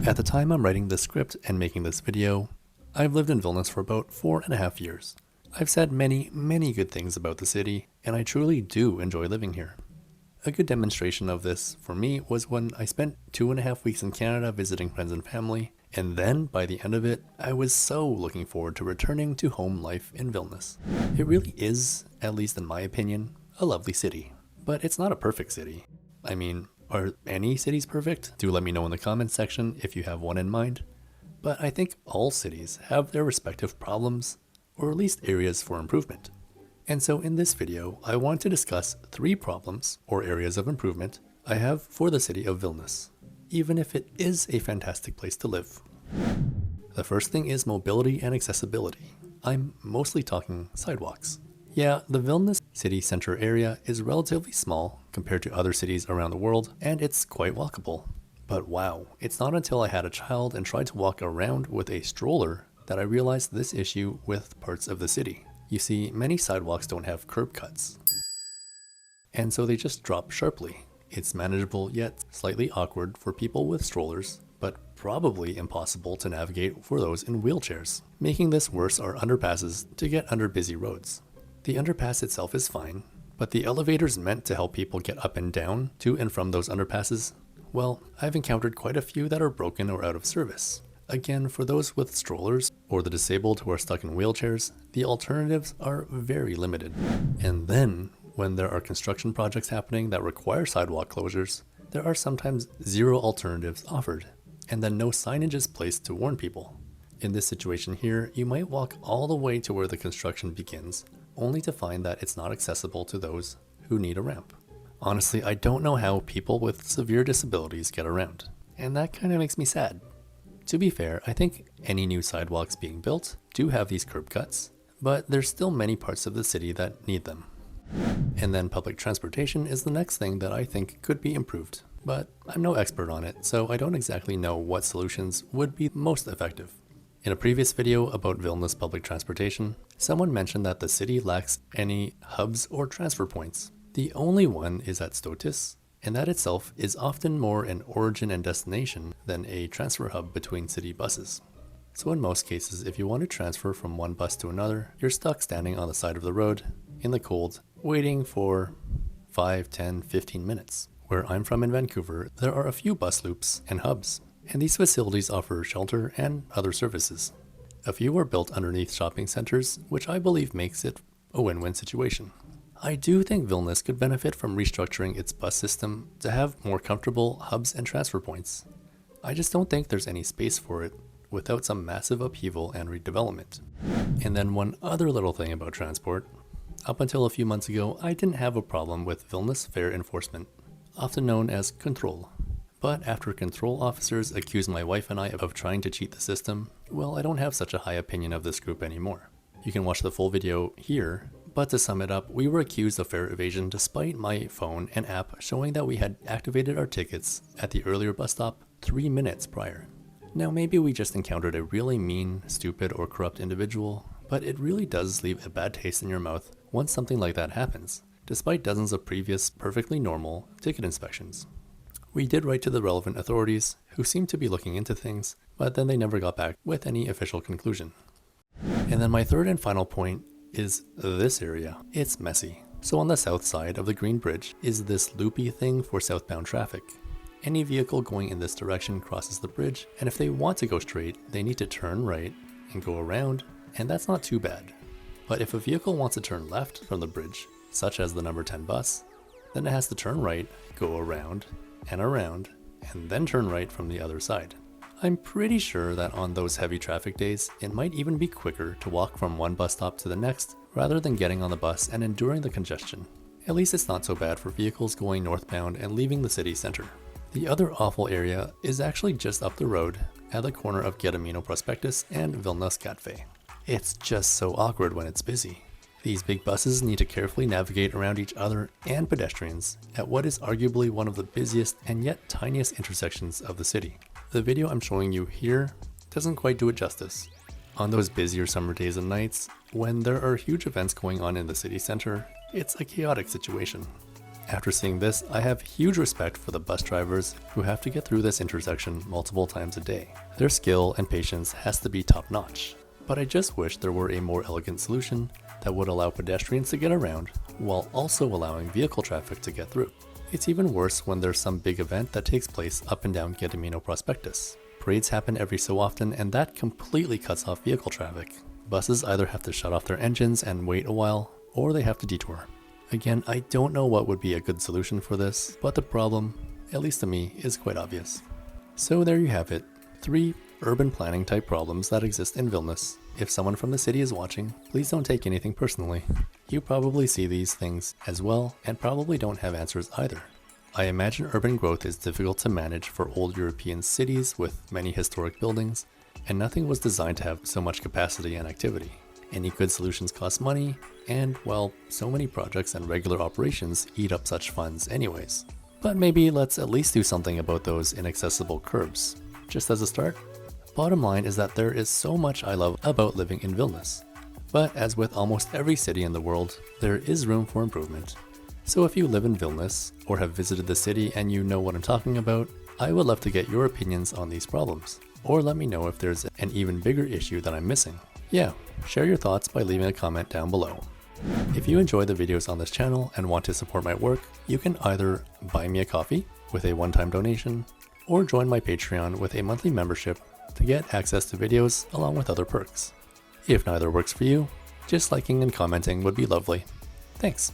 At the time I'm writing this script and making this video, I've lived in Vilnius for about 4.5 years. I've said many good things about the city, and I truly do enjoy living here. A good demonstration of this for me was when I spent 2.5 weeks in Canada visiting friends and family, and then by the end of it, I was so looking forward to returning to home life in Vilnius. It really is, at least in my opinion, a lovely city. But it's not a perfect city. I mean, are any cities perfect? Do let me know in the comments section if you have one in mind. But I think all cities have their respective problems, or at least areas for improvement. And so in this video, I want to discuss 3 problems, or areas of improvement, I have for the city of Vilnius, even if it is a fantastic place to live. The first thing is mobility and accessibility. I'm mostly talking sidewalks. Yeah, the Vilnius city center area is relatively small compared to other cities around the world, and it's quite walkable. But wow, it's not until I had a child and tried to walk around with a stroller that I realized this issue with parts of the city. You see, many sidewalks don't have curb cuts, and so they just drop sharply. It's manageable yet slightly awkward for people with strollers, but probably impossible to navigate for those in wheelchairs. Making this worse are underpasses to get under busy roads. The underpass itself is fine, but the elevators meant to help people get up and down to and from those underpasses, well, I've encountered quite a few that are broken or out of service. Again, for those with strollers or the disabled who are stuck in wheelchairs, the alternatives are very limited. And then, when there are construction projects happening that require sidewalk closures, there are sometimes 0 alternatives offered, and then no signage is placed to warn people. In this situation here, you might walk all the way to where the construction begins, only to find that it's not accessible to those who need a ramp. Honestly, I don't know how people with severe disabilities get around, and that kind of makes me sad. To be fair, I think any new sidewalks being built do have these curb cuts, but there's still many parts of the city that need them. And then public transportation is the next thing that I think could be improved, but I'm no expert on it, so I don't exactly know what solutions would be most effective. In a previous video about Vilnius public transportation, someone mentioned that the city lacks any hubs or transfer points. The only one is at Stotis, and that itself is often more an origin and destination than a transfer hub between city buses. So in most cases, if you want to transfer from one bus to another, you're stuck standing on the side of the road, in the cold, waiting for 5, 10, 15 minutes. Where I'm from in Vancouver, there are a few bus loops and hubs, and these facilities offer shelter and other services. A few are built underneath shopping centers, which I believe makes it a win-win situation. I do think Vilnius could benefit from restructuring its bus system to have more comfortable hubs and transfer points. I just don't think there's any space for it without some massive upheaval and redevelopment. And then one other little thing about transport. Up until a few months ago, I didn't have a problem with Vilnius fare enforcement, often known as control. But after control officers accused my wife and I of trying to cheat the system, well, I don't have such a high opinion of this group anymore. You can watch the full video here. But to sum it up, we were accused of fare evasion despite my phone and app showing that we had activated our tickets at the earlier bus stop 3 minutes prior. Now maybe we just encountered a really mean, stupid, or corrupt individual, but it really does leave a bad taste in your mouth once something like that happens, despite dozens of previous perfectly normal ticket inspections. We did write to the relevant authorities, who seemed to be looking into things, but then they never got back with any official conclusion. And then my third and final point is this area. It's messy. So on the south side of the Green Bridge is this loopy thing for southbound traffic. Any vehicle going in this direction crosses the bridge, and if they want to go straight, they need to turn right and go around, and that's not too bad. But if a vehicle wants to turn left from the bridge, such as the number 10 bus, then it has to turn right, go around, and then turn right from the other side. I'm pretty sure that on those heavy traffic days, it might even be quicker to walk from one bus stop to the next rather than getting on the bus and enduring the congestion. At least it's not so bad for vehicles going northbound and leaving the city center. The other awful area is actually just up the road at the corner of Gedimino Prospectus and Vilnius Gatve. It's just so awkward when it's busy. These big buses need to carefully navigate around each other and pedestrians at what is arguably one of the busiest and yet tiniest intersections of the city. The video I'm showing you here doesn't quite do it justice. On those busier summer days and nights, when there are huge events going on in the city center, it's a chaotic situation. After seeing this, I have huge respect for the bus drivers who have to get through this intersection multiple times a day. Their skill and patience has to be top notch. But I just wish there were a more elegant solution that would allow pedestrians to get around while also allowing vehicle traffic to get through. It's even worse when there's some big event that takes place up and down Gedimino Prospectus. Parades happen every so often, and that completely cuts off vehicle traffic. Buses either have to shut off their engines and wait a while, or they have to detour. Again, I don't know what would be a good solution for this, but the problem, at least to me, is quite obvious. So there you have it, 3 urban planning type problems that exist in Vilnius. If someone from the city is watching, please don't take anything personally. You probably see these things as well and probably don't have answers either. I imagine urban growth is difficult to manage for old European cities with many historic buildings, and nothing was designed to have so much capacity and activity. Any good solutions cost money, and well, so many projects and regular operations eat up such funds anyways. But maybe let's at least do something about those inaccessible curbs. Just as a start, bottom line is that there is so much I love about living in Vilnius. But as with almost every city in the world, there is room for improvement. So if you live in Vilnius, or have visited the city and you know what I'm talking about, I would love to get your opinions on these problems. Or let me know if there's an even bigger issue that I'm missing. Yeah, share your thoughts by leaving a comment down below. If you enjoy the videos on this channel and want to support my work, you can either buy me a coffee with a one-time donation, or join my Patreon with a monthly membership to get access to videos along with other perks. If neither works for you, just liking and commenting would be lovely. Thanks.